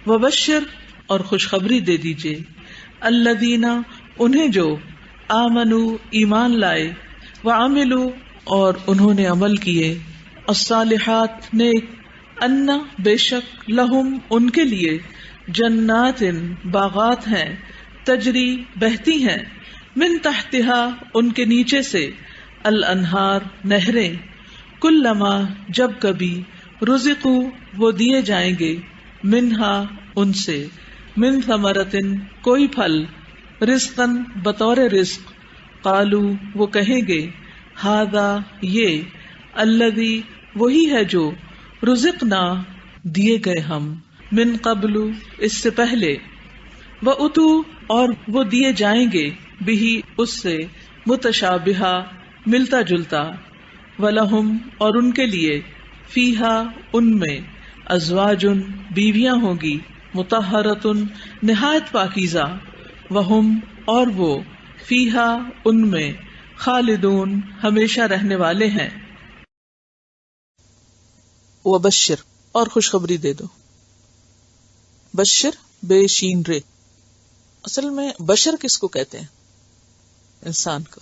وبشر اور خوشخبری دے دیجئے الذین انہیں جو آمنو ایمان لائے وعملوا اور انہوں نے عمل کیے الصالحات نیک ان بے شک لہم ان کے لیے جنات باغات ہیں تجری بہتی ہیں من تحتہا ان کے نیچے سے الانہار نہریں کلما جب کبھی رزقو وہ دیے جائیں گے منہا ان سے من ثمرتن کوئی پھل رزقن بطور رزق قالو وہ کہیں گے ہذا یہ الذی وہی ہے جو رزقنا دیے گئے ہم من قبل اس سے پہلے واتو اور وہ دیے جائیں گے بہی اس سے متشابہا ملتا جلتا ولہم اور ان کے لیے فیہا ان میں ازواجن بیویاں ہوں گی مطہرتن نہایت پاکیزہ وہم اور وہ فیہا ان میں خالدون ہمیشہ رہنے والے ہیں. وبشر اور خوشخبری دے دو. بشر بے شین رے. اصل میں بشر کس کو کہتے ہیں؟ انسان کو.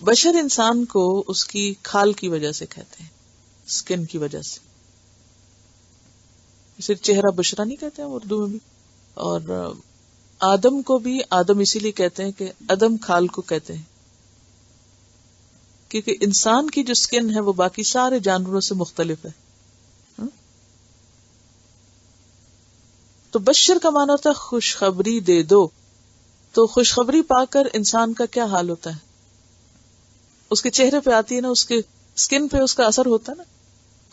بشر انسان کو اس کی کھال کی وجہ سے کہتے ہیں، اسکن کی وجہ سے. صرف چہرہ بشرا نہیں کہتے ہیں اردو میں بھی. اور آدم کو بھی آدم اسی لیے کہتے ہیں کہ ادم کھال کو کہتے ہیں، کیونکہ انسان کی جو اسکن ہے وہ باقی سارے جانوروں سے مختلف ہے. تو بشر کا معنی ہوتا ہے خوشخبری دے دو. تو خوشخبری پا کر انسان کا کیا حال ہوتا ہے؟ اس کے چہرے پہ آتی ہے نا، اس کے اسکن پہ اس کا اثر ہوتا ہے نا.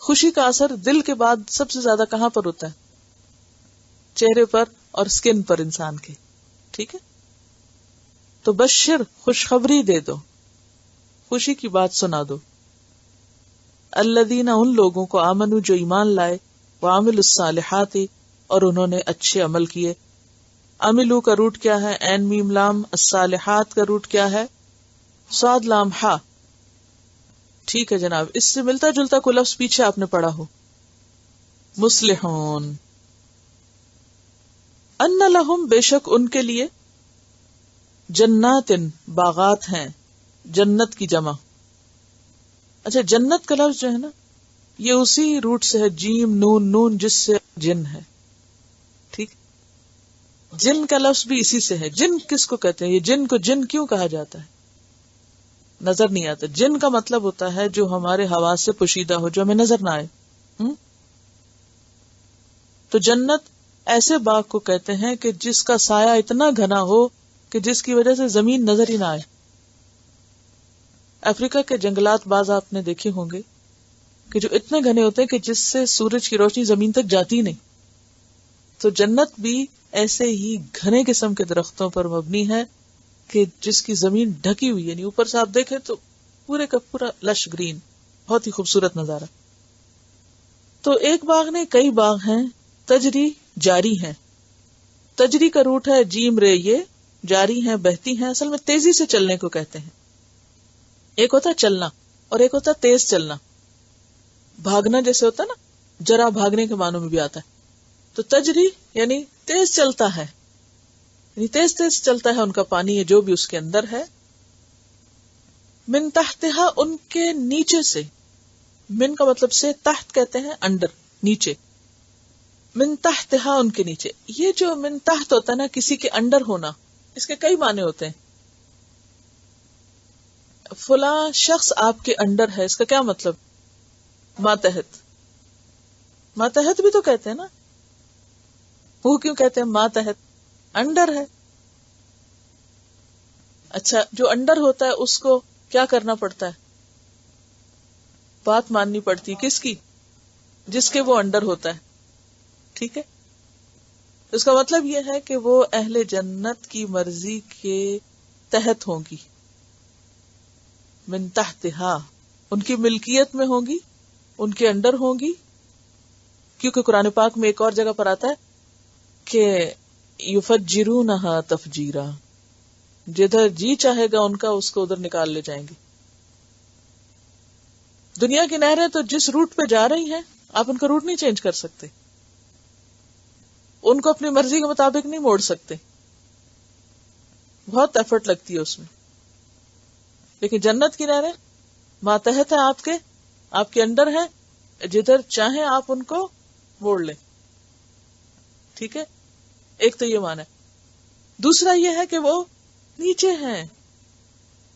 خوشی کا اثر دل کے بعد سب سے زیادہ کہاں پر ہوتا ہے؟ چہرے پر اور اسکن پر انسان کے. ٹھیک ہے، تو بشر خوشخبری دے دو، خوشی کی بات سنا دو. الذین ان لوگوں کو آمنو جو ایمان لائے، وعملوا الصالحات اور انہوں نے اچھے عمل کیے. عملو کا روٹ کیا ہے؟ عین میم لام. الصالحات کا روٹ کیا ہے؟ صاد لام ہا. ٹھیک ہے جناب، اس سے ملتا جلتا کوئی لفظ پیچھے آپ نے پڑھا ہو. مصلحون. ان لہم بے شک ان کے لیے جنات باغات ہیں. جنت کی جمع. اچھا، جنت کا لفظ جو ہے نا یہ اسی روٹ سے ہے، جیم نون نون، جس سے جن ہے. ٹھیک، جن کا لفظ بھی اسی سے ہے. جن کس کو کہتے ہیں؟ یہ جن کو جن کیوں کہا جاتا ہے؟ نظر نہیں آتا. جن کا مطلب ہوتا ہے جو ہمارے حواس سے پوشیدہ ہو، جو ہمیں نظر نہ آئے. تو جنت ایسے باغ کو کہتے ہیں کہ جس کا سایہ اتنا گھنا ہو کہ جس کی وجہ سے زمین نظر ہی نہ آئے. افریقہ کے جنگلات بعض آپ نے دیکھے ہوں گے کہ جو اتنے گھنے ہوتے ہیں کہ جس سے سورج کی روشنی زمین تک جاتی نہیں. تو جنت بھی ایسے ہی گھنے قسم کے درختوں پر مبنی ہے کہ جس کی زمین ڈھکی ہوئی ہے، یعنی اوپر سے آپ دیکھیں تو پورے کا پورا لش گرین، بہت ہی خوبصورت نظارہ. تو ایک باغ نہیں، کئی باغ ہیں. تجری جاری ہیں. تجری کا روٹ ہے جیم رے. یہ جاری ہیں، بہتی ہیں. اصل میں تیزی سے چلنے کو کہتے ہیں. ایک ہوتا ہے چلنا اور ایک ہوتا ہے تیز چلنا. بھاگنا جیسے ہوتا ہے نا، جرا بھاگنے کے معنوں میں بھی آتا ہے. تو تجری یعنی تیز چلتا ہے، یعنی تیز تیز چلتا ہے ان کا پانی، جو بھی اس کے اندر ہے. من تحتہا ان کے نیچے سے. من کا مطلب سے، تحت کہتے ہیں انڈر، نیچے. من تحتہا ان کے نیچے. یہ جو من تحت ہوتا ہے نا، کسی کے انڈر ہونا، اس کے کئی معنی ہوتے ہیں. فلاں شخص آپ کے انڈر ہے، اس کا کیا مطلب؟ ماتحت. ماتحت بھی تو کہتے ہیں نا. وہ کیوں کہتے ہیں ماتحت؟ انڈر ہے. اچھا، جو انڈر ہوتا ہے اس کو کیا کرنا پڑتا ہے؟ بات ماننی پڑتی. کس کی؟ جس کے وہ انڈر ہوتا ہے. ٹھیک ہے، اس کا مطلب یہ ہے کہ وہ اہل جنت کی مرضی کے تحت ہوں گی. من تحتہا، ان کی ملکیت میں ہوں گی، ان کے انڈر ہوں گی. کیونکہ قرآن پاک میں ایک اور جگہ پر آتا ہے کہ یفجرونہا تفجیرا، جدھر جی چاہے گا ان کا اس کو ادھر نکال لے جائیں گے. دنیا کی نہریں تو جس روٹ پہ جا رہی ہیں آپ ان کا روٹ نہیں چینج کر سکتے. ان کو اپنی مرضی کے مطابق نہیں موڑ سکتے، بہت ایفرٹ لگتی ہے اس میں. لیکن جنت کی نہریں ماتحت ہے، آپ کے انڈر ہے، جدھر چاہیں آپ ان کو موڑ لیں. ٹھیک ہے، ایک تو یہ معنی ہے. دوسرا یہ ہے کہ وہ نیچے ہیں،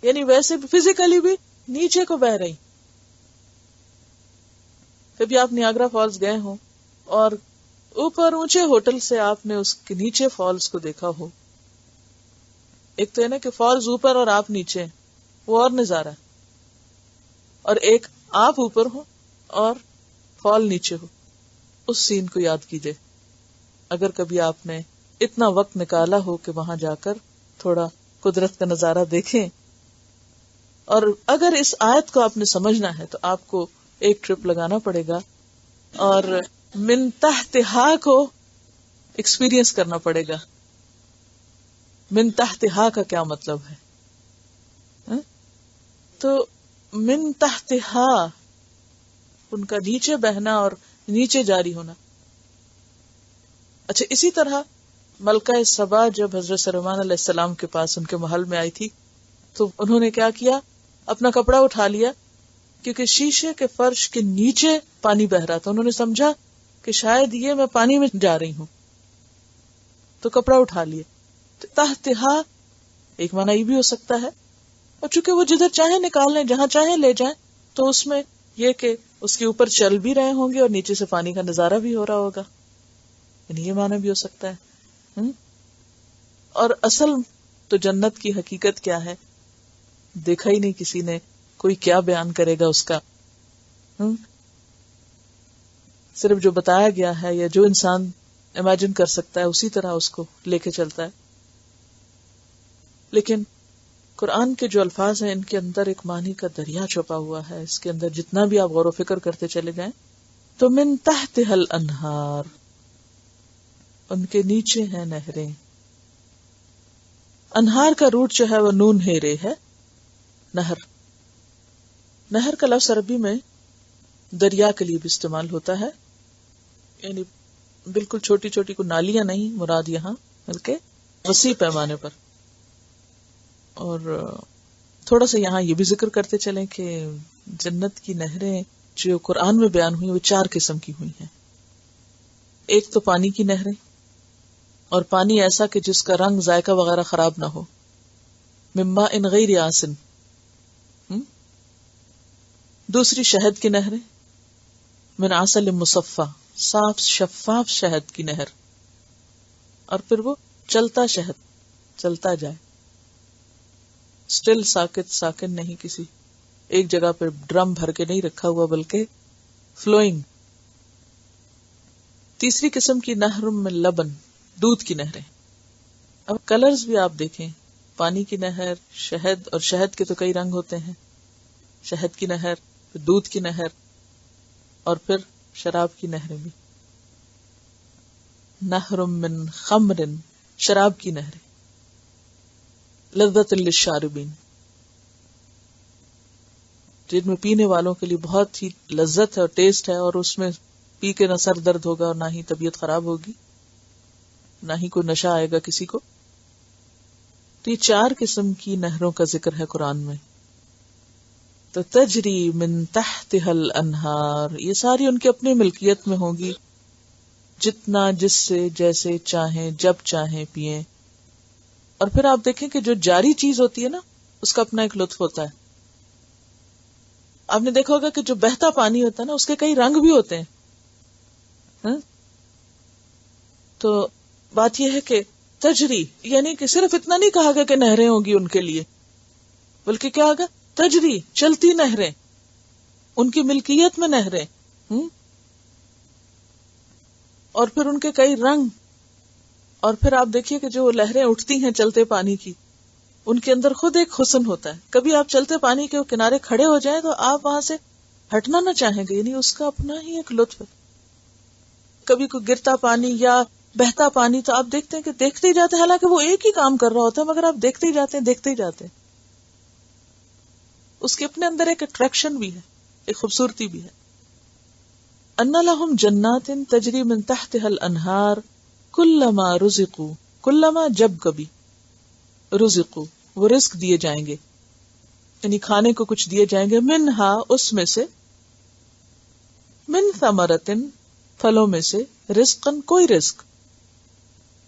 یعنی ویسے بھی فزیکلی بھی نیچے کو بہ رہی. کبھی آپ نیاگرا فالز گئے ہوں اور اوپر اونچے ہوٹل سے آپ نے اس کے نیچے فالز کو دیکھا ہو. ایک تو ہے نا کہ فالز اوپر اور آپ نیچے، وہ اور نظارہ ہے. اور ایک آپ اوپر ہو اور فال نیچے ہو. اس سین کو یاد کیجئے اگر کبھی آپ نے اتنا وقت نکالا ہو کہ وہاں جا کر تھوڑا قدرت کا نظارہ دیکھیں. اور اگر اس آیت کو آپ نے سمجھنا ہے تو آپ کو ایک ٹرپ لگانا پڑے گا اور من تحتہا کو ایکسپیرینس کرنا پڑے گا. من تحتہا کا کیا مطلب ہے؟ تو من تحتہا ان کا نیچے بہنا اور نیچے جاری ہونا. اچھا، اسی طرح ملکہ سبا جب حضرت سلیمان علیہ السلام کے پاس ان کے محل میں آئی تھی تو انہوں نے کیا کیا، اپنا کپڑا اٹھا لیا کیونکہ شیشے کے فرش کے نیچے پانی بہ رہا تھا. انہوں نے سمجھا کہ شاید یہ میں پانی میں جا رہی ہوں تو کپڑا اٹھا لیا. تحتہا ایک معنی یہ بھی ہو سکتا ہے، اور چونکہ وہ جدھر چاہیں نکال لیں، جہاں چاہیں لے جائیں، تو اس میں یہ کہ اس کے اوپر چل بھی رہے ہوں گے اور نیچے سے پانی کا نظارہ بھی ہو رہا ہوگا. یعنی یہ معنی بھی ہو سکتا ہے. اور اصل تو جنت کی حقیقت کیا ہے دیکھا ہی نہیں کسی نے، کوئی کیا بیان کرے گا اس کا. صرف جو بتایا گیا ہے یا جو انسان امیجن کر سکتا ہے اسی طرح اس کو لے کے چلتا ہے. لیکن قرآن کے جو الفاظ ہیں ان کے اندر ایک معنی کا دریا چھپا ہوا ہے. اس کے اندر جتنا بھی آپ غور و فکر کرتے چلے جائیں تو من تحتہا الانہار، ان کے نیچے ہیں نہریں. انہار کا روٹ جو ہے وہ نون ہے رے ہے، نہر. نہر کا لفظ عربی میں دریا کے لیے بھی استعمال ہوتا ہے، یعنی بالکل چھوٹی چھوٹی کو نالیاں نہیں مراد یہاں، بلکہ وسیع پیمانے پر. اور تھوڑا سا یہاں یہ بھی ذکر کرتے چلیں کہ جنت کی نہریں جو قرآن میں بیان ہوئی وہ 4 قسم کی ہوئی ہیں. ایک تو پانی کی نہریں، اور پانی ایسا کہ جس کا رنگ ذائقہ وغیرہ خراب نہ ہو. مما ان غیر آسن. دوسری شہد کی نہریں، من عسل مصفا، صاف شفاف شہد کی نہر. اور پھر وہ چلتا شہد، چلتا جائے، سٹل ساکن نہیں، کسی ایک جگہ پہ ڈرم بھر کے نہیں رکھا ہوا بلکہ فلوئنگ. تیسری قسم کی نہر میں لبن، دودھ کی نہریں. اب کلرز بھی آپ دیکھیں، پانی کی نہر، شہد، اور شہد کے تو کئی رنگ ہوتے ہیں، شہد کی نہر، پھر دودھ کی نہر، اور پھر شراب کی نہریں بھی. نہر من خمر، شراب کی نہریں. لذت للشاربین، جن میں پینے والوں کے لیے بہت ہی لذت ہے اور ٹیسٹ ہے، اور اس میں پی کے نہ سر درد ہوگا اور نہ ہی طبیعت خراب ہوگی، نہ ہی کوئی نشہ آئے گا کسی کو. تو یہ 4 قسم کی نہروں کا ذکر ہے قرآن میں. تو تجری من تحتہا الانہار، یہ ساری ان کی اپنی ملکیت میں ہوگی، جتنا جس سے جیسے چاہیں جب چاہیں پئیں. اور پھر آپ دیکھیں کہ جو جاری چیز ہوتی ہے نا اس کا اپنا ایک لطف ہوتا ہے. آپ نے دیکھا ہوگا کہ جو بہتا پانی ہوتا ہے نا اس کے کئی رنگ بھی ہوتے ہیں. تو بات یہ ہے کہ تجری یعنی کہ صرف اتنا نہیں کہا گیا کہ نہریں ہوگی ان کے لیے، بلکہ کیا ہوگا، تجری، چلتی نہریں، ان کی ملکیت میں نہریں. اور پھر ان کے کئی رنگ. اور پھر آپ دیکھیے کہ جو لہریں اٹھتی ہیں چلتے پانی کی، ان کے اندر خود ایک حسن ہوتا ہے. کبھی آپ چلتے پانی کے کنارے کھڑے ہو جائیں تو آپ وہاں سے ہٹنا نہ چاہیں گے، یعنی اس کا اپنا ہی ایک لطف ہے. کبھی کوئی گرتا پانی یا بہتا پانی تو آپ دیکھتے ہیں کہ دیکھتے ہی جاتے ہیں، حالانکہ وہ ایک ہی کام کر رہا ہوتا ہے، مگر آپ دیکھتے ہی جاتے ہیں، دیکھتے ہی جاتے ہیں. اس کے اپنے اندر ایک اٹریکشن بھی ہے، ایک خوبصورتی بھی ہے. ان لہم جنات تجری من تحتها الانہار کلما رزقو، کلما جب کبھی، رزقو وہ رزق دیے جائیں گے، یعنی کھانے کو کچھ دیے جائیں گے، منہا اس میں سے، من ثمرتن پھلوں میں سے، رزقن کوئی رزق.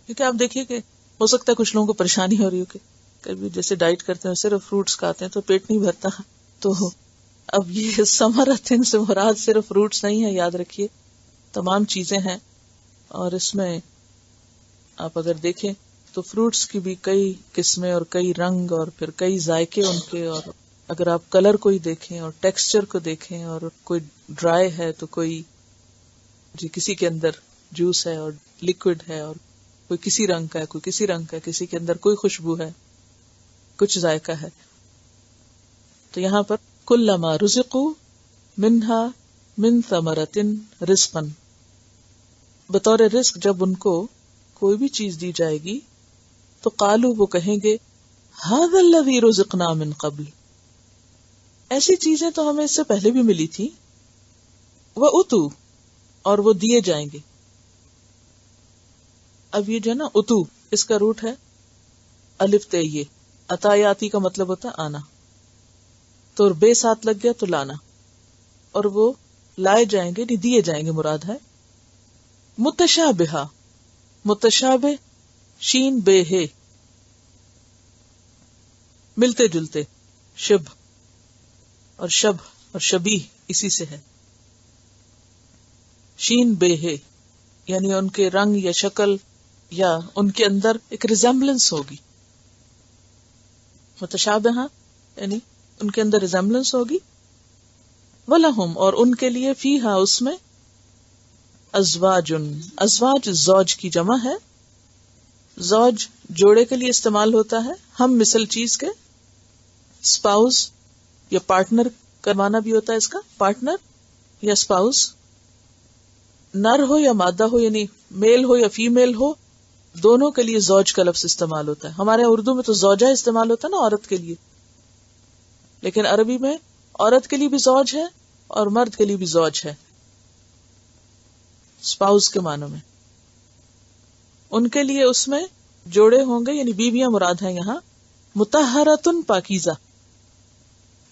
کیونکہ آپ دیکھیے کہ ہو سکتا ہے کچھ لوگوں کو پریشانی ہو رہی ہو کہ کبھی جیسے ڈائٹ کرتے ہیں صرف فروٹس کھاتے ہیں تو پیٹ نہیں بھرتا، تو اب یہ ثمرتن سے مراد صرف فروٹس نہیں ہے، یاد رکھیے تمام چیزیں ہیں. اور اس میں آپ اگر دیکھیں تو فروٹس کی بھی کئی قسمیں اور کئی رنگ اور پھر کئی ذائقے ان کے، اور اگر آپ کلر کو ہی دیکھیں اور ٹیکسچر کو دیکھیں، اور کوئی ڈرائی ہے تو کوئی جی کسی کے اندر جوس ہے اور لیکوڈ ہے، اور کوئی کسی رنگ کا ہے، کوئی کسی رنگ کا ہے، کسی کے اندر کوئی خوشبو ہے، کچھ ذائقہ ہے. تو یہاں پر کلما رزقو منہا من ثمرتن رزقن، بطور رزق جب ان کو کوئی بھی چیز دی جائے گی تو قالو وہ کہیں گے ھذا الذی رزقنا من قبل، ایسی چیزیں تو ہمیں اس سے پہلے بھی ملی تھی، وَأُتُوا اور وہ دیے جائیں گے. اب یہ جو ہے نا اتو، اس کا روٹ ہے الف تے، یہ عطایاتی کا مطلب ہوتا ہے آنا، تو بے ساتھ لگ گیا تو لانا، اور وہ لائے جائیں گے نہیں دیے جائیں گے مراد ہے. متشابہہ، متشابہ شین بے ہے، ملتے جلتے، شب اور شب اور شبیہ اسی سے ہے. شین بے ہے یعنی ان کے رنگ یا شکل یا ان کے اندر ایک ریزمبلنس ہوگی. متشابہہ یعنی ان کے اندر ریزمبلنس ہوگی. وَلَهُمْ اور ان کے لیے فیہا اس میں، ازواجن، ازواج زوج کی جمع ہے، زوج جوڑے کے لیے استعمال ہوتا ہے، ہم مثل چیز کے، اسپاؤس یا پارٹنر کا معنی بھی ہوتا ہے اس کا، پارٹنر یا اسپاؤس، نر ہو یا مادہ ہو یعنی میل ہو یا فیمیل ہو، دونوں کے لیے زوج کا لفظ استعمال ہوتا ہے. ہمارے اردو میں تو زوجہ استعمال ہوتا ہے نا عورت کے لیے، لیکن عربی میں عورت کے لیے بھی زوج ہے اور مرد کے لیے بھی زوج ہے، اسپاؤس کے معنوں میں. ان کے لیے اس میں جوڑے ہوں گے یعنی بیویاں مراد ہیں یہاں. مطہرتن پاکیزہ،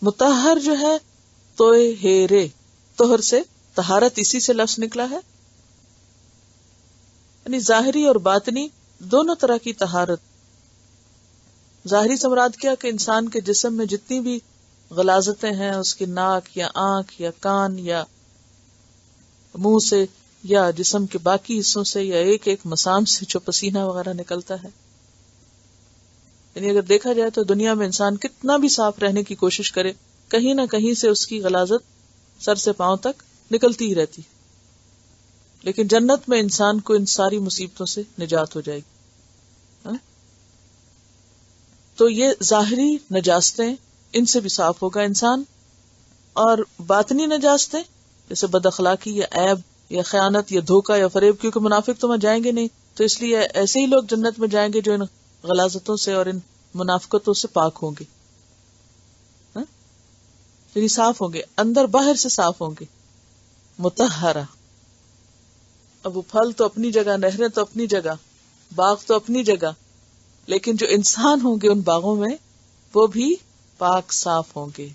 مطہر جو ہے طہرے، طہر سے طہارت اسی سے لفظ نکلا ہے، یعنی ظاہری اور باطنی دونوں طرح کی طہارت. ظاہری سے مراد کیا کہ انسان کے جسم میں جتنی بھی غلاظتیں ہیں، اس کی ناک یا آنکھ یا کان یا منہ سے یا جسم کے باقی حصوں سے یا ایک ایک مسام سے جو پسینہ وغیرہ نکلتا ہے، یعنی اگر دیکھا جائے تو دنیا میں انسان کتنا بھی صاف رہنے کی کوشش کرے، کہیں نہ کہیں سے اس کی غلاظت سر سے پاؤں تک نکلتی ہی رہتی. لیکن جنت میں انسان کو ان ساری مصیبتوں سے نجات ہو جائے گی. تو یہ ظاہری نجاستیں، ان سے بھی صاف ہوگا انسان. اور باطنی نجاستیں جیسے بد اخلاقی یا عیب یا خیانت یا دھوکہ یا فریب، کیونکہ منافق تو وہاں جائیں گے نہیں، تو اس لیے ایسے ہی لوگ جنت میں جائیں گے جو ان غلاظتوں سے اور ان منافقتوں سے پاک ہوں گے، یعنی صاف ہوں گے، اندر باہر سے صاف ہوں گے. مطہرہ، اب وہ پھل تو اپنی جگہ، نہریں تو اپنی جگہ، باغ تو اپنی جگہ، لیکن جو انسان ہوں گے ان باغوں میں وہ بھی پاک صاف ہوں گے.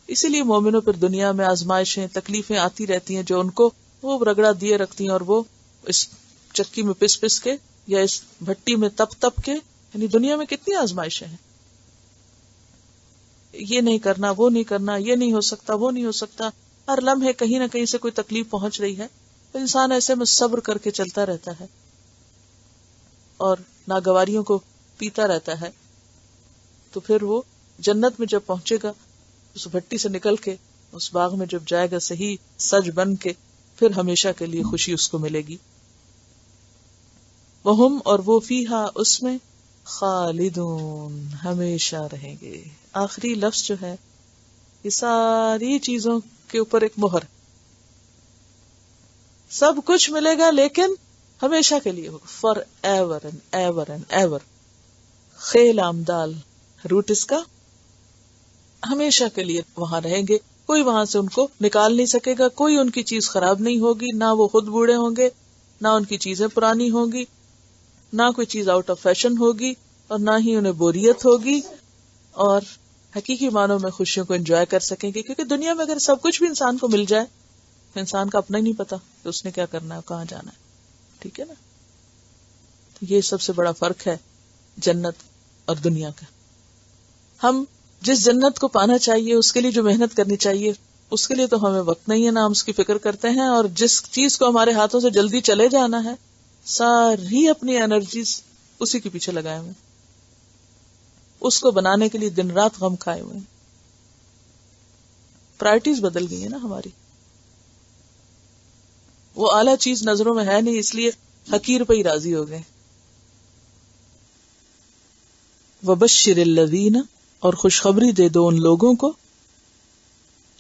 اسی لیے مومنوں پر دنیا میں آزمائشیں، تکلیفیں آتی رہتی ہیں جو ان کو وہ رگڑا دیے رکھتی ہیں، اور وہ اس چکی میں پس پس کے یا اس بھٹی میں تپ تپ کے، یعنی دنیا میں کتنی آزمائشیں ہیں، یہ نہیں کرنا، وہ نہیں کرنا، یہ نہیں ہو سکتا، وہ نہیں ہو سکتا، ہر لمحے کہیں نہ کہیں سے کوئی تکلیف پہنچ رہی ہے. انسان ایسے میں صبر کر کے چلتا رہتا ہے اور ناگواریوں کو پیتا رہتا ہے، تو پھر وہ جنت میں جب پہنچے گا، اس بھٹی سے نکل کے اس باغ میں جب جائے گا صحیح سج بن کے، پھر ہمیشہ کے لیے خوشی اس کو ملے گی. وہم اور وہ فیہا اس میں، خالدون ہمیشہ رہیں گے. آخری لفظ جو ہے یہ ساری چیزوں کے اوپر ایک مہر، سب کچھ ملے گا لیکن ہمیشہ کے لیے ہوگا، forever and ever and ever. خیل آمدال روٹ اس کا، ہمیشہ کے لیے وہاں رہیں گے. کوئی وہاں سے ان کو نکال نہیں سکے گا، کوئی ان کی چیز خراب نہیں ہوگی، نہ وہ خود بوڑھے ہوں گے، نہ ان کی چیزیں پرانی ہوں گی، نہ کوئی چیز آؤٹ آف فیشن ہوگی، اور نہ ہی انہیں بوریت ہوگی، اور حقیقی معنوں میں خوشیوں کو انجوائے کر سکیں گے. کیونکہ دنیا میں اگر سب کچھ بھی انسان کو مل جائے تو انسان کا اپنا ہی نہیں پتا کہ اس نے کیا کرنا ہے، کہاں جانا ہے. ٹھیک ہے نا؟ تو یہ سب سے بڑا فرق ہے جنت اور دنیا کا. ہم جس جنت کو پانا چاہیے اس کے لیے جو محنت کرنی چاہیے اس کے لیے تو ہمیں وقت نہیں ہے، نہ ہم اس کی فکر کرتے ہیں، اور جس چیز کو ہمارے ہاتھوں سے جلدی چلے جانا ہے ساری اپنی انرجیز اسی کے پیچھے لگائے ہوئے، اس کو بنانے کے لیے دن رات غم کھائے ہوئے. پرائرٹیز بدل گئی ہے نا ہماری، وہ اعلیٰ چیز نظروں میں ہے نہیں، اس لیے حقیر پہ ہی راضی ہو گئے. وبشر الذین، اور خوشخبری دے دو ان لوگوں کو،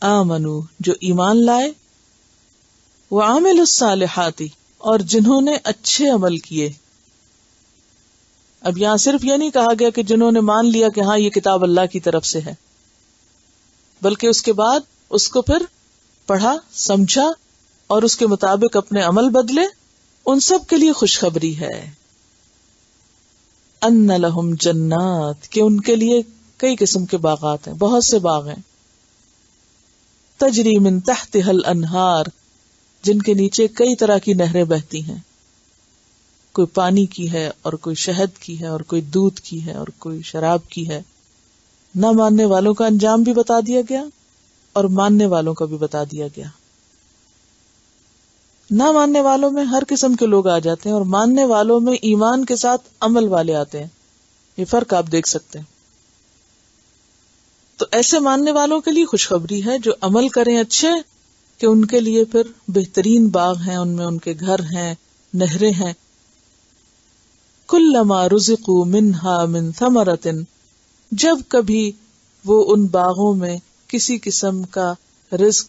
آمنو جو ایمان لائے، وعملوا الصالحات، اور جنہوں نے اچھے عمل کیے. اب یہاں صرف یہ نہیں کہا گیا کہ جنہوں نے مان لیا کہ ہاں یہ کتاب اللہ کی طرف سے ہے، بلکہ اس کے بعد اس کو پھر پڑھا، سمجھا اور اس کے مطابق اپنے عمل بدلے. ان سب کے لیے خوشخبری ہے، ان لہم جنات، کہ ان کے لیے کئی قسم کے باغات ہیں، بہت سے باغ ہیں، تجری من تحتها الانہار، جن کے نیچے کئی طرح کی نہریں بہتی ہیں، کوئی پانی کی ہے اور کوئی شہد کی ہے اور کوئی دودھ کی ہے اور کوئی شراب کی ہے. نہ ماننے والوں کا انجام بھی بتا دیا گیا اور ماننے والوں کا بھی بتا دیا گیا. نہ ماننے والوں میں ہر قسم کے لوگ آ جاتے ہیں، اور ماننے والوں میں ایمان کے ساتھ عمل والے آتے ہیں. یہ فرق آپ دیکھ سکتے ہیں. تو ایسے ماننے والوں کے لیے خوشخبری ہے جو عمل کریں اچھے، کہ ان کے لیے پھر بہترین باغ ہیں، ان میں ان کے گھر ہیں، نہریں ہیں. کلما رزقوا منها من ثمرۃ، جب کبھی وہ ان باغوں میں کسی قسم کا رزق،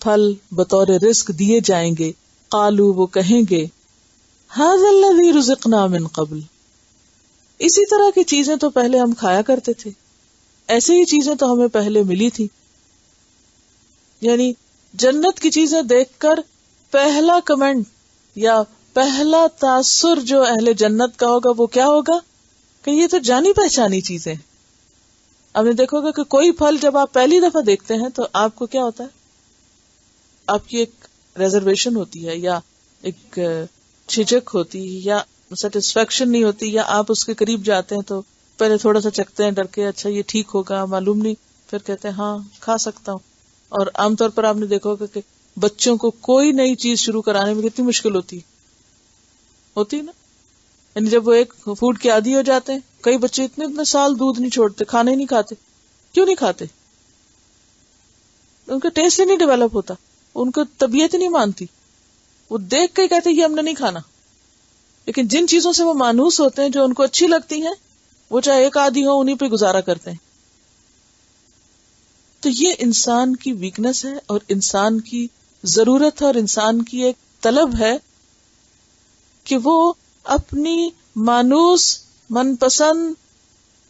پھل بطور رزق دیے جائیں گے، قالوا وہ کہیں گے، ھذا الذی رزقنا من قبل، اسی طرح کی چیزیں تو پہلے ہم کھایا کرتے تھے، ایسے ہی چیزیں تو ہمیں پہلے ملی تھی. یعنی جنت کی چیزیں دیکھ کر پہلا کمنٹ یا پہلا تاثر جو اہل جنت کا ہوگا وہ کیا ہوگا کہ یہ تو جانی پہچانی چیزیں. آپ نے دیکھو گا کہ کوئی پھل جب آپ پہلی دفعہ دیکھتے ہیں تو آپ کو کیا ہوتا ہے، آپ کی ایک ریزرویشن ہوتی ہے، یا ایک جھجک ہوتی ہے، یا سیٹسفیکشن نہیں ہوتی، یا آپ اس کے قریب جاتے ہیں تو پہلے تھوڑا سا چکھتے ہیں ڈر کے، اچھا یہ ٹھیک ہوگا معلوم نہیں، پھر کہتے ہیں ہاں کھا سکتا ہوں. اور عام طور پر آپ نے دیکھا ہوگا کہ بچوں کو کوئی نئی چیز شروع کرانے میں کتنی مشکل ہوتی نا. یعنی جب وہ ایک فوڈ کے عادی ہو جاتے ہیں، کئی بچے اتنے سال دودھ نہیں چھوڑتے، کھانا ہی نہیں کھاتے. کیوں نہیں کھاتے؟ ان کا ٹیسٹ ہی نہیں ڈیولپ ہوتا، ان کو طبیعت ہی نہیں مانتی، وہ دیکھ کے کہتے یہ ہم نے نہیں کھانا. لیکن جن چیزوں سے وہ مانوس ہوتے ہیں، جو ان کو اچھی لگتی ہیں، وہ چاہے ایک آدھی ہو انہیں پہ گزارا کرتے ہیں. تو یہ انسان کی ویکنس ہے اور انسان کی ضرورت ہے اور انسان کی ایک طلب ہے کہ وہ اپنی مانوس، من پسند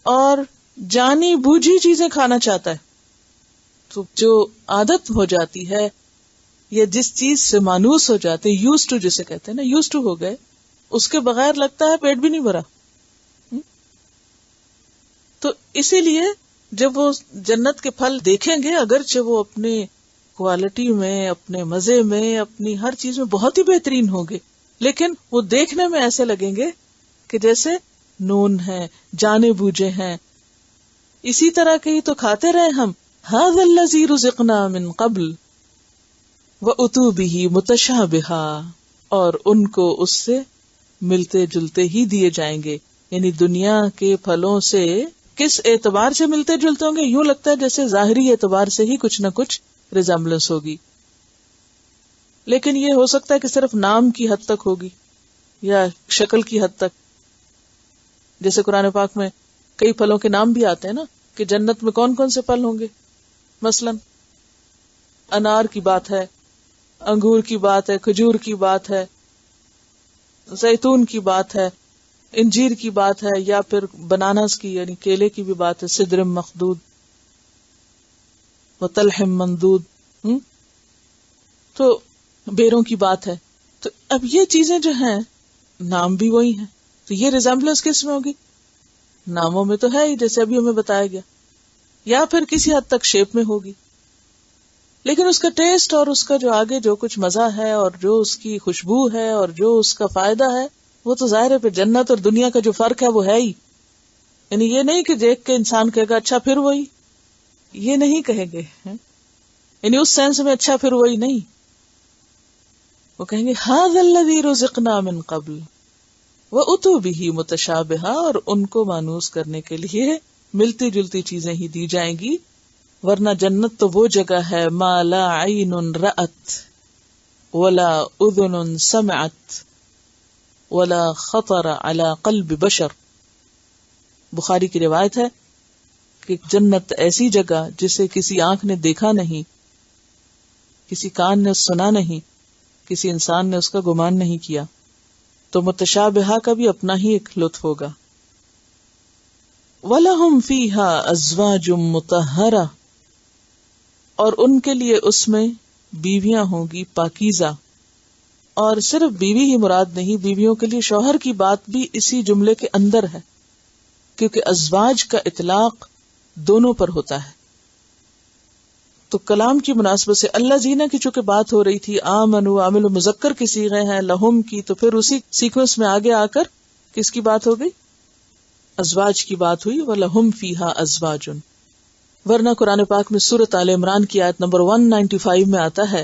اور جانی بوجھی چیزیں کھانا چاہتا ہے. تو جو عادت ہو جاتی ہے یا جس چیز سے مانوس ہو جاتے، یوز ٹو جسے کہتے ہیں نا، یوز ٹو ہو گئے، اس کے بغیر لگتا ہے پیٹ بھی نہیں بھرا. تو اسی لیے جب وہ جنت کے پھل دیکھیں گے، اگرچہ وہ اپنی کوالٹی میں، اپنے مزے میں، اپنی ہر چیز میں بہت ہی بہترین ہوں گے، لیکن وہ دیکھنے میں ایسے لگیں گے کہ جیسے نون ہیں، جانے بوجھے ہیں. اسی طرح کے ہی تو کھاتے رہے ہم. ھذا الذی رزقنا من قبل واتوا بہ متشابہا، اور ان کو اس سے ملتے جلتے ہی دیے جائیں گے. یعنی دنیا کے پھلوں سے کس اعتبار سے ملتے جلتے ہوں گے؟ یوں لگتا ہے جیسے ظاہری اعتبار سے ہی کچھ نہ کچھ ریزمبلنس ہوگی، لیکن یہ ہو سکتا ہے کہ صرف نام کی حد تک ہوگی یا شکل کی حد تک. جیسے قرآن پاک میں کئی پھلوں کے نام بھی آتے ہیں نا، کہ جنت میں کون کون سے پھل ہوں گے. مثلا انار کی بات ہے، انگور کی بات ہے، کھجور کی بات ہے، زیتون کی بات ہے، انجیر کی بات ہے، یا پھر بناناس کی یعنی کیلے کی بھی بات ہے، سدر مخدود، وطلح منضود، تو بیروں کی بات ہے. تو اب یہ چیزیں جو ہیں نام بھی وہی ہیں، تو یہ ریزمبلنس کس میں ہوگی؟ ناموں میں تو ہے ہی، جیسے ابھی ہمیں بتایا گیا، یا پھر کسی حد تک شیپ میں ہوگی، لیکن اس کا ٹیسٹ اور اس کا جو آگے جو کچھ مزہ ہے اور جو اس کی خوشبو ہے اور جو اس کا فائدہ ہے وہ تو ظاہر ہے. پھر جنت اور دنیا کا جو فرق ہے وہ ہے ہی. یعنی یہ نہیں کہ دیکھ کے انسان کہے گا اچھا پھر وہی، یہ نہیں کہیں گے، یعنی اس سینس میں اچھا پھر وہی نہیں. وہ کہیں گے ھذا الذی رزقنا من قبل واتوا بہ متشابہا، اور ان کو مانوس کرنے کے لیے ملتی جلتی چیزیں ہی دی جائیں گی. ورنہ جنت تو وہ جگہ ہے ما لا عین رأت ولا اذن سمعت ولا خطر علی قلب بشر. بخاری کی روایت ہے کہ جنت ایسی جگہ جسے کسی آنکھ نے دیکھا نہیں، کسی کان نے سنا نہیں، کسی انسان نے اس کا گمان نہیں کیا. تو متشابہہ کا بھی اپنا ہی ایک لطف ہوگا. وَلَهُمْ فِيهَا أَزْوَاجٌ مُطَهَّرَةٌ، اور ان کے لیے اس میں بیویاں ہوں گی پاکیزہ. اور صرف بیوی ہی مراد نہیں، بیویوں کے لیے شوہر کی بات بھی اسی جملے کے اندر ہے، کیونکہ ازواج کا اطلاق دونوں پر ہوتا ہے. تو کلام کی مناسبت سے اللہ زینہ کی چونکہ بات ہو رہی تھی، آمنو عامل مذکر کی صیغے ہیں، لہم کی، تو پھر اسی سیکوینس میں آگے آ کر کس کی بات ہو گئی؟ ازواج کی بات ہوئی. وَلَهُمْ فِيهَا أَزْوَاجٌ. ورنہ قرآن پاک میں سورۃ آل عمران کی آیت نمبر 195 میں آتا ہے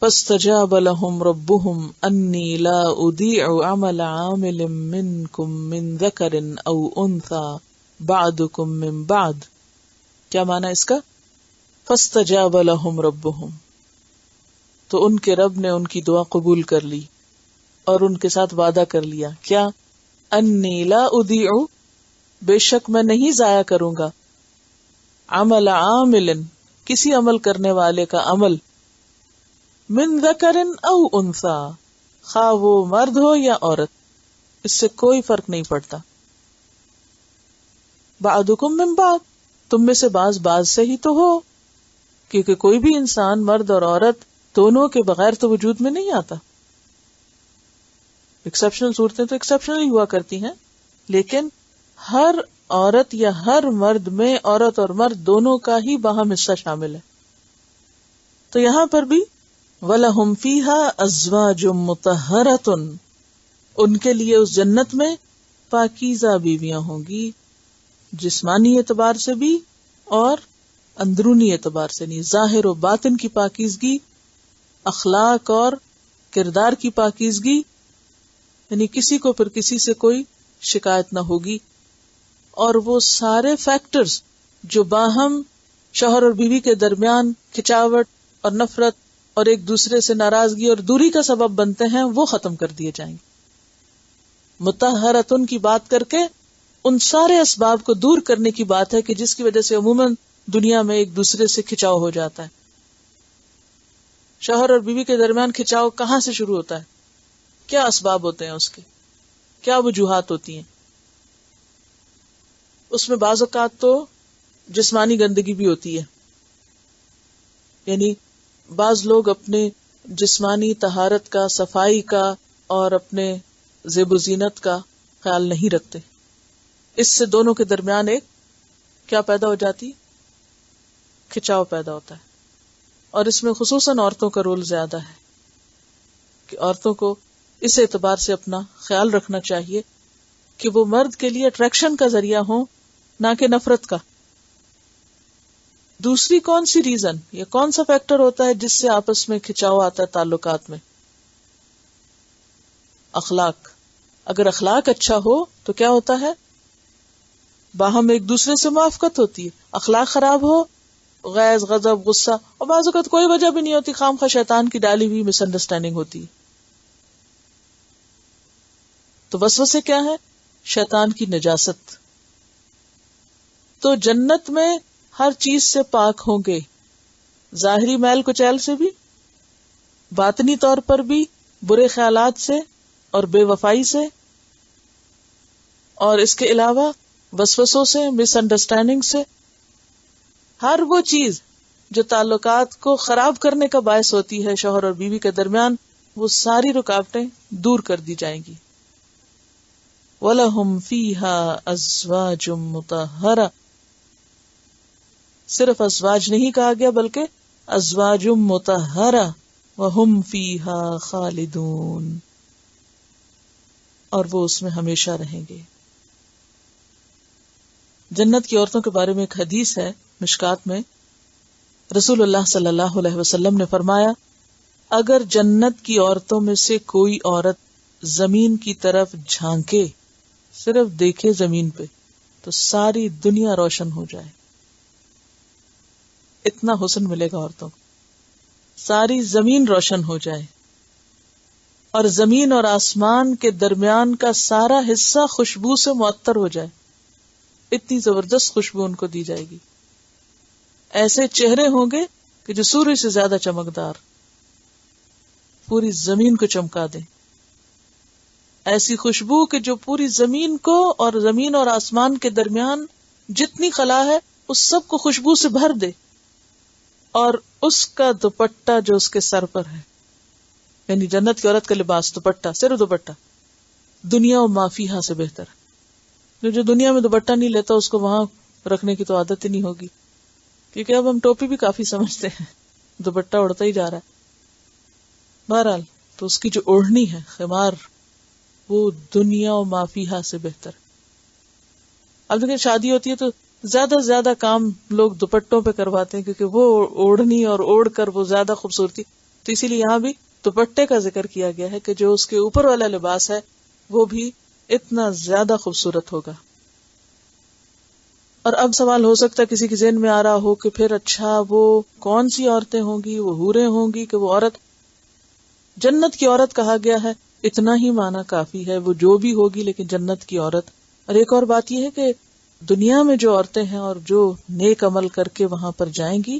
فَاسْتَجَابَ لَهُمْ رَبُّهُمْ أَنِّي لَا أُضِيعُ عَمَلَ عَامِلٍ مِّنكُم مِّن ذَكَرٍ أَوْ أُنثَىٰ بَعْضُكُم مِّن بَعْضٍ. کیا معنی اس کا؟ فَاسْتَجَابَ لَهُمْ رَبُّهُمْ، تو ان کے رب نے ان کی دعا قبول کر لی اور ان کے ساتھ وعدہ کر لیا. کیا؟ انی لا اضیع، بے شک میں نہیں ضائع کروں گا، عمل عامل، کسی عمل کرنے والے کا عمل، من ذکر او انثی، خواہ وہ مرد ہو یا عورت، اس سے کوئی فرق نہیں پڑتا. بعضکم من بعض، تم میں سے بعض سے ہی تو ہو، کیونکہ کوئی بھی انسان مرد اور عورت دونوں کے بغیر تو وجود میں نہیں آتا. ایکسیپشنل صورتیں تو ایکسیپشنل ہی ہوا کرتی ہیں، لیکن ہر عورت یا ہر مرد میں عورت اور مرد دونوں کا ہی باہم حصہ شامل ہے. تو یہاں پر بھی وَلَهُمْ فِيهَا أَزْوَاجٌ مُطَهَّرَةٌ، ان کے لیے اس جنت میں پاکیزہ بیویاں ہوں گی، جسمانی اعتبار سے بھی اور اندرونی اعتبار سے نہیں، ظاہر و باطن کی پاکیزگی، اخلاق اور کردار کی پاکیزگی، یعنی کسی کو پھر کسی سے کوئی شکایت نہ ہوگی. اور وہ سارے فیکٹرز جو باہم شوہر اور بیوی کے درمیان کھچاوٹ اور نفرت اور ایک دوسرے سے ناراضگی اور دوری کا سبب بنتے ہیں وہ ختم کر دیے جائیں گے. مطہرتن کی بات کر کے ان سارے اسباب کو دور کرنے کی بات ہے کہ جس کی وجہ سے عموماً دنیا میں ایک دوسرے سے کھچاؤ ہو جاتا ہے. شوہر اور بیوی کے درمیان کھچاؤ کہاں سے شروع ہوتا ہے؟ کیا اسباب ہوتے ہیں اس کے؟ کیا وجوہات ہوتی ہیں؟ اس میں بعض اوقات تو جسمانی گندگی بھی ہوتی ہے، یعنی بعض لوگ اپنے جسمانی طہارت کا، صفائی کا اور اپنے زیب و زینت کا خیال نہیں رکھتے. اس سے دونوں کے درمیان ایک کیا پیدا ہو جاتی؟ کھچاؤ پیدا ہوتا ہے. اور اس میں خصوصاً عورتوں کا رول زیادہ ہے کہ عورتوں کو اس اعتبار سے اپنا خیال رکھنا چاہیے کہ وہ مرد کے لیے اٹریکشن کا ذریعہ ہوں، نہ کہ نفرت کا. دوسری کون سی ریزن یا کون سا فیکٹر ہوتا ہے جس سے آپس میں کھچاؤ آتا ہے تعلقات میں؟ اخلاق. اگر اخلاق اچھا ہو تو کیا ہوتا ہے؟ باہم ایک دوسرے سے موافقت ہوتی ہے. اخلاق خراب ہو، غیظ، غضب، غصہ، اور بعض اوقات کوئی وجہ بھی نہیں ہوتی، خام خواہ شیطان کی ڈالی ہوئی مس انڈرسٹینڈنگ ہوتی. تو وسوسے کیا ہے؟ شیطان کی نجاست. تو جنت میں ہر چیز سے پاک ہوں گے، ظاہری میل کچیل سے بھی، باطنی طور پر بھی، برے خیالات سے اور بے وفائی سے، اور اس کے علاوہ وسوسوں سے، مس انڈرسٹینڈنگ سے. ہر وہ چیز جو تعلقات کو خراب کرنے کا باعث ہوتی ہے شوہر اور بیوی کے درمیان، وہ ساری رکاوٹیں دور کر دی جائیں گی. وَلَهُمْ فِيهَا أَزْوَاجٌ مُطَهَّرَةٌ، صرف ازواج نہیں کہا گیا بلکہ ازواج مطہرہ وہم فیہا خالدون، اور وہ اس میں ہمیشہ رہیں گے. جنت کی عورتوں کے بارے میں ایک حدیث ہے مشکات میں، رسول اللہ صلی اللہ علیہ وسلم نے فرمایا، اگر جنت کی عورتوں میں سے کوئی عورت زمین کی طرف جھانکے، صرف دیکھے زمین پہ، تو ساری دنیا روشن ہو جائے. اتنا حسن ملے گا عورتوں کو، ساری زمین روشن ہو جائے، اور زمین اور آسمان کے درمیان کا سارا حصہ خوشبو سے معطر ہو جائے. اتنی زبردست خوشبو ان کو دی جائے گی. ایسے چہرے ہوں گے کہ جو سورج سے زیادہ چمکدار، پوری زمین کو چمکا دیں. ایسی خوشبو کہ جو پوری زمین کو اور زمین اور آسمان کے درمیان جتنی خلا ہے اس سب کو خوشبو سے بھر دے. اور اس کا دوپٹہ جو اس کے سر پر ہے، یعنی جنت کی عورت کا لباس، دوپٹہ، صرف دوپٹہ، دنیا و ما فیہا سے بہتر. جو دنیا میں دوپٹہ نہیں لیتا اس کو وہاں رکھنے کی تو عادت ہی نہیں ہوگی، کیونکہ اب ہم ٹوپی بھی کافی سمجھتے ہیں، دوپٹہ اڑتا ہی جا رہا ہے. بہرحال تو اس کی جو اوڑھنی ہے، خمار، وہ دنیا و ما فیہا سے بہتر. اب دیکھیں شادی ہوتی ہے تو زیادہ سے زیادہ کام لوگ دوپٹوں پہ کرواتے ہیں، کیونکہ وہ اوڑھنی اور اوڑھ کر وہ زیادہ خوبصورتی. تو اسی لیے یہاں بھی دوپٹے کا ذکر کیا گیا ہے کہ جو اس کے اوپر والا لباس ہے وہ بھی اتنا زیادہ خوبصورت ہوگا. اور اب سوال ہو سکتا ہے کسی کے ذہن میں آ رہا ہو کہ پھر اچھا وہ کون سی عورتیں ہوں گی، وہ حوریں ہوں گی کہ وہ عورت؟ جنت کی عورت کہا گیا ہے، اتنا ہی معنی کافی ہے، وہ جو بھی ہوگی لیکن جنت کی عورت. اور ایک اور بات یہ ہے کہ دنیا میں جو عورتیں ہیں اور جو نیک عمل کر کے وہاں پر جائیں گی،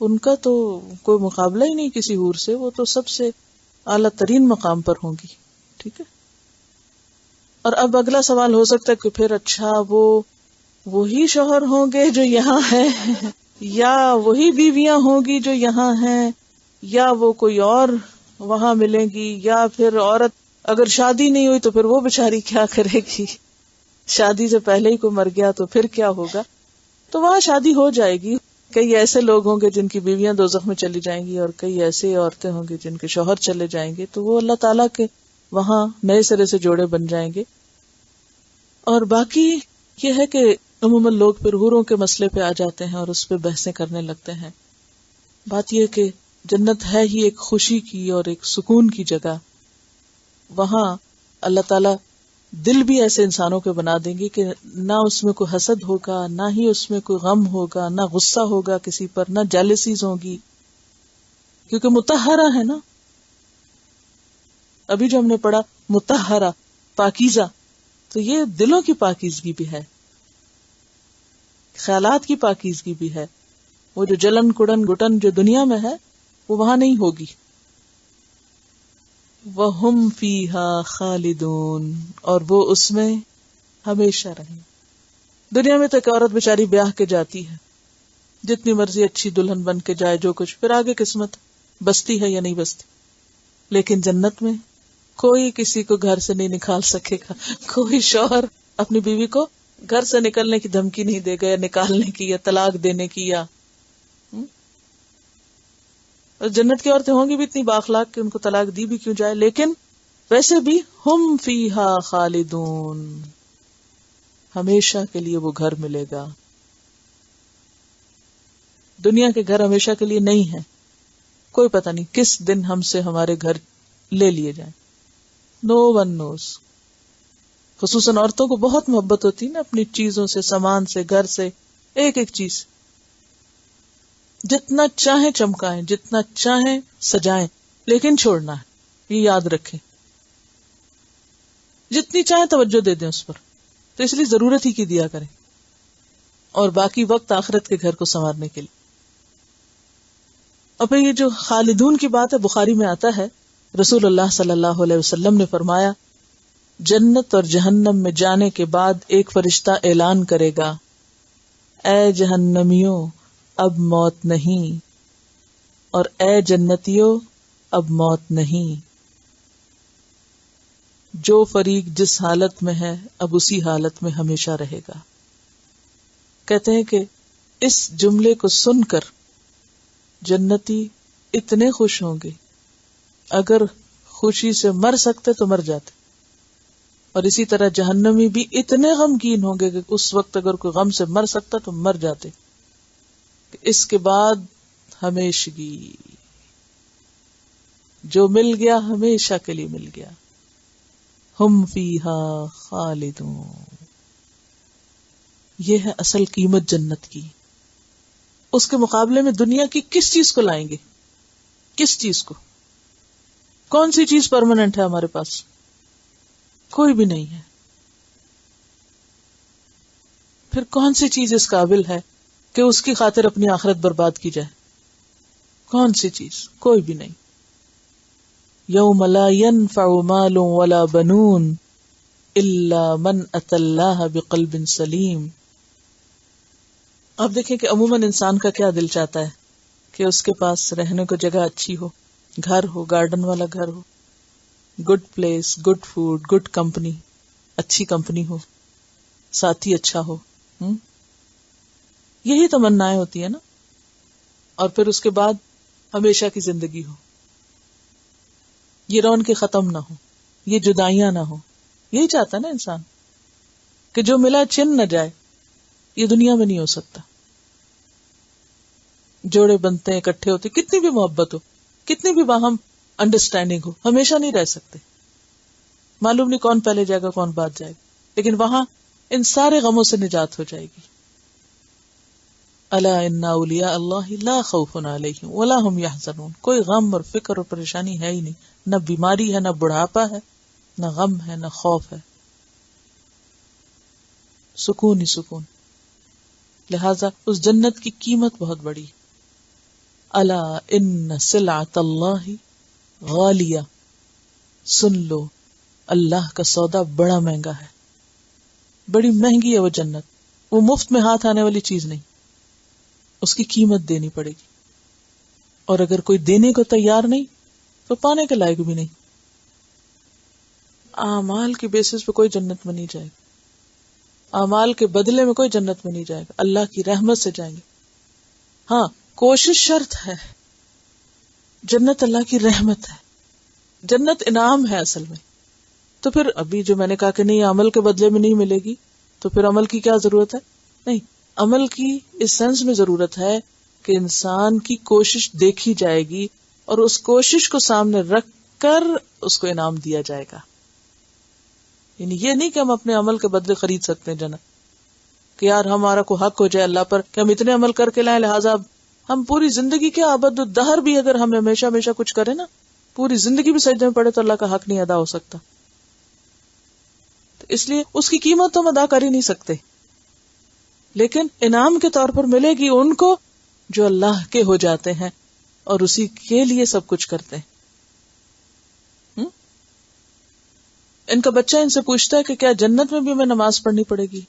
ان کا تو کوئی مقابلہ ہی نہیں کسی حور سے، وہ تو سب سے اعلیٰ ترین مقام پر ہوں گی. ٹھیک ہے. اور اب اگلا سوال ہو سکتا ہے کہ پھر اچھا وہ وہی شوہر ہوں گے جو یہاں ہیں، یا وہی بیویاں ہوں گی جو یہاں ہیں، یا وہ کوئی اور وہاں ملیں گی، یا پھر عورت اگر شادی نہیں ہوئی تو پھر وہ بیچاری کیا کرے گی، شادی سے پہلے ہی کوئی مر گیا تو پھر کیا ہوگا؟ تو وہاں شادی ہو جائے گی. کئی ایسے لوگ ہوں گے جن کی بیویاں دوزخ میں چلی جائیں گی، اور کئی ایسے عورتیں ہوں گی جن کے شوہر چلے جائیں گے، تو وہ اللہ تعالیٰ کے وہاں نئے سرے سے جوڑے بن جائیں گے. اور باقی یہ ہے کہ عموماً لوگ پھر حوروں کے مسئلے پہ آ جاتے ہیں اور اس پہ بحثیں کرنے لگتے ہیں. بات یہ کہ جنت ہے ہی ایک خوشی کی اور ایک سکون کی جگہ. وہاں اللہ تعالیٰ دل بھی ایسے انسانوں کے بنا دیں گے کہ نہ اس میں کوئی حسد ہوگا، نہ ہی اس میں کوئی غم ہوگا، نہ غصہ ہوگا کسی پر، نہ جیلسیز ہوں گی، کیونکہ مطہرہ ہے نا. ابھی جو ہم نے پڑھا مطہرہ، پاکیزہ، تو یہ دلوں کی پاکیزگی بھی ہے، خیالات کی پاکیزگی بھی ہے. وہ جو جلن کڑن گٹن جو دنیا میں ہے وہ وہاں نہیں ہوگی. وَهُمْ فِيهَا خَالِدُونَ، اور وہ اس میں ہمیشہ رہیں. دنیا میں تو ایک عورت بیچاری بیاہ کے جاتی ہے، جتنی مرضی اچھی دلہن بن کے جائے، جو کچھ، پھر آگے قسمت بستی ہے یا نہیں بستی. لیکن جنت میں کوئی کسی کو گھر سے نہیں نکال سکے گا، کوئی شوہر اپنی بیوی کو گھر سے نکلنے کی دھمکی نہیں دے گا، یا نکالنے کی، یا طلاق دینے کی. یا جنت کی عورتیں ہوں گی بھی اتنی بااخلاق کہ ان کو طلاق دی بھی کیوں جائے، لیکن ویسے بھی ہم فیہا خالدون، ہمیشہ کے لیے وہ گھر ملے گا. دنیا کے گھر ہمیشہ کے لیے نہیں ہے، کوئی پتہ نہیں کس دن ہم سے ہمارے گھر لے لیے جائیں. نو ون نوز. خصوصاً عورتوں کو بہت محبت ہوتی ہے نا اپنی چیزوں سے، سامان سے، گھر سے، ایک ایک چیز جتنا چاہیں چمکائیں، جتنا چاہیں سجائیں، لیکن چھوڑنا ہے، یہ یاد رکھیں. جتنی چاہیں توجہ دے دیں اس پر، تو اس لیے ضرورت ہی کی دیا کریں، اور باقی وقت آخرت کے گھر کو سنوارنے کے لیے. اور پھر یہ جو خالدون کی بات ہے، بخاری میں آتا ہے رسول اللہ صلی اللہ علیہ وسلم نے فرمایا، جنت اور جہنم میں جانے کے بعد ایک فرشتہ اعلان کرے گا، اے جہنمیوں، اب موت نہیں، اور اے جنتیوں اب موت نہیں. جو فریق جس حالت میں ہے اب اسی حالت میں ہمیشہ رہے گا. کہتے ہیں کہ اس جملے کو سن کر جنتی اتنے خوش ہوں گے، اگر خوشی سے مر سکتے تو مر جاتے، اور اسی طرح جہنمی بھی اتنے غمگین ہوں گے کہ اس وقت اگر کوئی غم سے مر سکتا تو مر جاتے. اس کے بعد ہمیشگی، جو مل گیا ہمیشہ کے لیے مل گیا. ہم فیہا خالدون. یہ ہے اصل قیمت جنت کی. اس کے مقابلے میں دنیا کی کس چیز کو لائیں گے؟ کس چیز کو؟ کون سی چیز پرماننٹ ہے ہمارے پاس؟ کوئی بھی نہیں ہے. پھر کون سی چیز اس قابل ہے کہ اس کی خاطر اپنی آخرت برباد کی جائے؟ کون سی چیز؟ کوئی بھی نہیں. یوم لا ينفع مال ولا بنون الا من اتى اللہ بقلب سلیم. اب دیکھیں کہ عموماً انسان کا کیا دل چاہتا ہے کہ اس کے پاس رہنے کو جگہ اچھی ہو، گھر ہو، گارڈن والا گھر ہو، good place, good food, good company, اچھی کمپنی ہو، ساتھی اچھا ہو. یہی تمنائیں ہوتی ہے نا. اور پھر اس کے بعد ہمیشہ کی زندگی ہو، یہ رونقیں ختم نہ ہو، یہ جدائیاں نہ ہو. یہی چاہتا ہے نا انسان کہ جو ملا چھن نہ جائے. یہ دنیا میں نہیں ہو سکتا. جوڑے بنتے ہیں، اکٹھے ہوتے، کتنی بھی محبت ہو، کتنی بھی باہم انڈرسٹینڈنگ ہو، ہمیشہ نہیں رہ سکتے. معلوم نہیں کون پہلے جائے گا کون بعد جائے گا، لیکن وہاں ان سارے غموں سے نجات ہو جائے گی. الا ان اولیاء اللہ لا خوف علیہم ولا هم يحزنون. کوئی غم اور فکر اور پریشانی ہے ہی نہیں. نہ بیماری ہے، نہ بڑھاپا ہے، نہ غم ہے، نہ خوف ہے. سکون ہی سکون. لہذا اس جنت کی قیمت بہت بڑی. الا ان سلعۃ اللہ غالیہ. سن لو، اللہ کا سودا بڑا مہنگا ہے، بڑی مہنگی ہے وہ جنت. وہ مفت میں ہاتھ آنے والی چیز نہیں، اس کی قیمت دینی پڑے گی. اور اگر کوئی دینے کو تیار نہیں تو پانے کے لائق بھی نہیں. اعمال کی بیسس پہ کوئی جنت میں نہیں جائے گا، اعمال کے بدلے میں کوئی جنت میں نہیں جائے گا. اللہ کی رحمت سے جائیں گے. ہاں، کوشش شرط ہے. جنت اللہ کی رحمت ہے، جنت انعام ہے اصل میں. تو پھر ابھی جو میں نے کہا کہ نہیں عمل کے بدلے میں نہیں ملے گی، تو پھر عمل کی کیا ضرورت ہے؟ نہیں، عمل کی اس سینس میں ضرورت ہے کہ انسان کی کوشش دیکھی جائے گی اور اس کوشش کو سامنے رکھ کر اس کو انعام دیا جائے گا. یعنی یہ نہیں کہ ہم اپنے عمل کے بدلے خرید سکتے ہیں جنت، کہ یار ہمارا کو حق ہو جائے اللہ پر کہ ہم اتنے عمل کر کے لائیں، لہٰذا ہم پوری زندگی کے ابد الدہر بھی اگر ہم ہمیشہ ہمیشہ کچھ کریں نا، پوری زندگی بھی سجدے میں پڑے تو اللہ کا حق نہیں ادا ہو سکتا. تو اس لیے اس کی قیمت تو ہم ادا کر ہی نہیں سکتے، لیکن انعام کے طور پر ملے گی ان کو جو اللہ کے ہو جاتے ہیں اور اسی کے لیے سب کچھ کرتے ہیں. ان کا بچہ ان سے پوچھتا ہے کہ کیا جنت میں بھی ہمیں نماز پڑھنی پڑے گی؟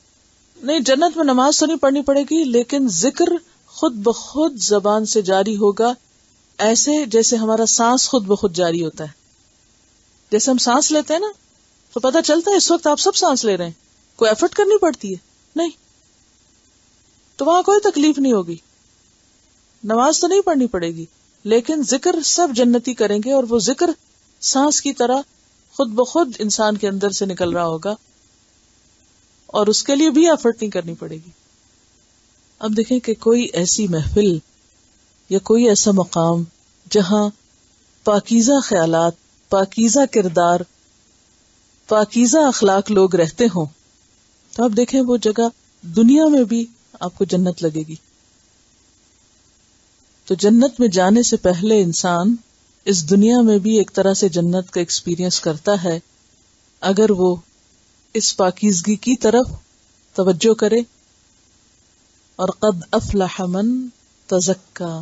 نہیں، جنت میں نماز تو نہیں پڑھنی پڑے گی، لیکن ذکر خود بخود زبان سے جاری ہوگا، ایسے جیسے ہمارا سانس خود بخود جاری ہوتا ہے. جیسے ہم سانس لیتے ہیں نا تو پتہ چلتا ہے اس وقت آپ سب سانس لے رہے ہیں، کوئی ایفرٹ کرنی پڑتی ہے نہیں، تو وہاں کوئی تکلیف نہیں ہوگی. نماز تو نہیں پڑھنی پڑے گی، لیکن ذکر سب جنتی کریں گے، اور وہ ذکر سانس کی طرح خود بخود انسان کے اندر سے نکل رہا ہوگا، اور اس کے لیے بھی ایفرٹ نہیں کرنی پڑے گی. اب دیکھیں کہ کوئی ایسی محفل یا کوئی ایسا مقام جہاں پاکیزہ خیالات، پاکیزہ کردار، پاکیزہ اخلاق لوگ رہتے ہوں، تو آپ دیکھیں وہ جگہ دنیا میں بھی آپ کو جنت لگے گی. تو جنت میں جانے سے پہلے انسان اس دنیا میں بھی ایک طرح سے جنت کا ایکسپیرینس کرتا ہے اگر وہ اس پاکیزگی کی طرف توجہ کرے. اور قد افلح من تزکا،